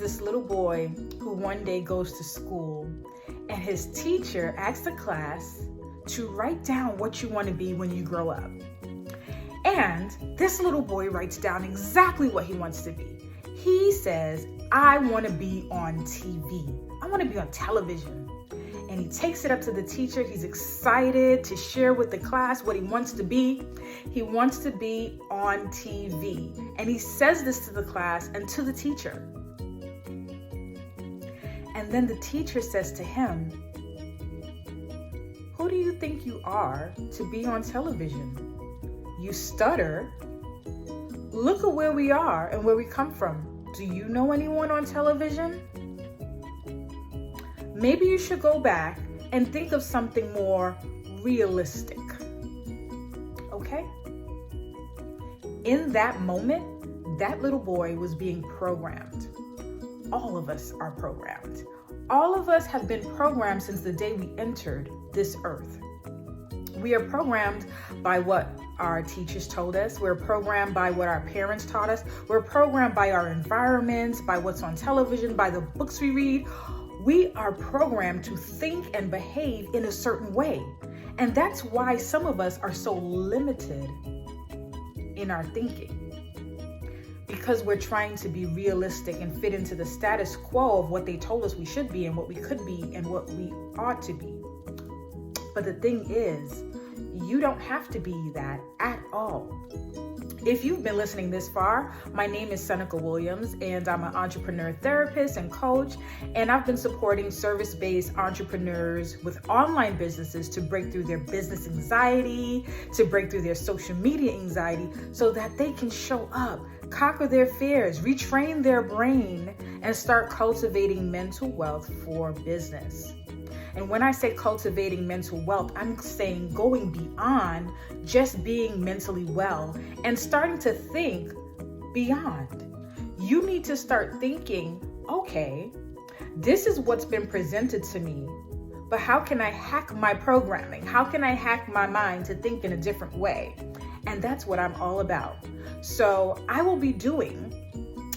this little boy who one day goes to school, and his teacher asks the class to write down what you want to be when you grow up. And this little boy writes down exactly what he wants to be. He says, I want to be on TV. I want to be on television. And he takes it up to the teacher. He's excited to share with the class what he wants to be. He wants to be on TV. And he says this to the class and to the teacher. And then the teacher says to him, who do you think you are to be on television? You stutter. Look at where we are and where we come from. Do you know anyone on television? Maybe you should go back and think of something more realistic. Okay? In that moment, that little boy was being programmed. All of us are programmed. All of us have been programmed since the day we entered this earth. We are programmed by what our teachers told us. We're programmed by what our parents taught us. We're programmed by our environments, by what's on television, by the books we read. We are programmed to think and behave in a certain way. And that's why some of us are so limited in our thinking. Because we're trying to be realistic and fit into the status quo of what they told us we should be and what we could be and what we ought to be. But the thing is, you don't have to be that at all. If you've been listening this far, my name is Seneca Williams, and I'm an entrepreneur therapist and coach, and I've been supporting service-based entrepreneurs with online businesses to break through their business anxiety, to break through their social media anxiety, so that they can show up, conquer their fears, retrain their brain, and start cultivating mental wealth for business. And when I say cultivating mental wealth, I'm saying going beyond just being mentally well and starting to think beyond. You need to start thinking, okay, this is what's been presented to me, but how can I hack my programming? How can I hack my mind to think in a different way? And that's what I'm all about. So I will be doing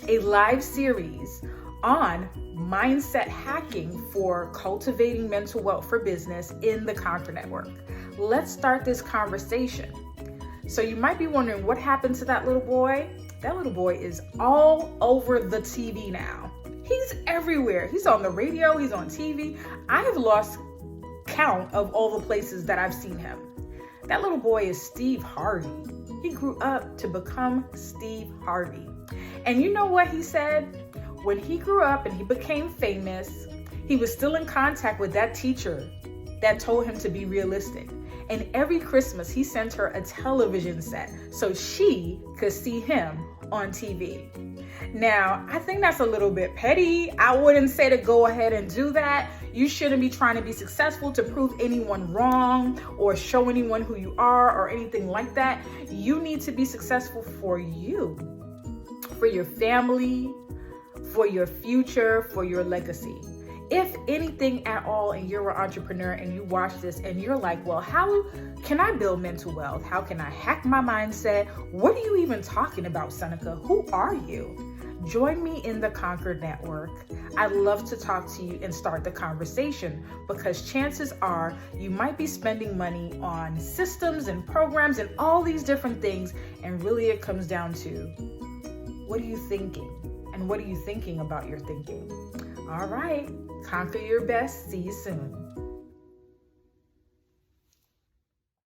a live series on mindset hacking for cultivating mental wealth for business in the Conquer Network. Let's start this conversation. So you might be wondering what happened to that little boy. That little boy is all over the TV now. He's everywhere. He's on the radio, he's on TV. I have lost count of all the places that I've seen him. That little boy is Steve Harvey. He grew up to become Steve Harvey. And you know what he said? When he grew up and he became famous, he was still in contact with that teacher that told him to be realistic. And every Christmas, he sent her a television set so she could see him on TV. Now, I think that's a little bit petty. I wouldn't say to go ahead and do that. You shouldn't be trying to be successful to prove anyone wrong or show anyone who you are or anything like that. You need to be successful for you, for your family, for your future, for your legacy. If anything at all, and you're an entrepreneur and you watch this and you're like, well, how can I build mental wealth? How can I hack my mindset? What are you even talking about, Seneca? Who are you? Join me in the Conquer Network. I'd love to talk to you and start the conversation, because chances are you might be spending money on systems and programs and all these different things. And really it comes down to, what are you thinking? And what are you thinking about your thinking? All right, conquer your best. See you soon.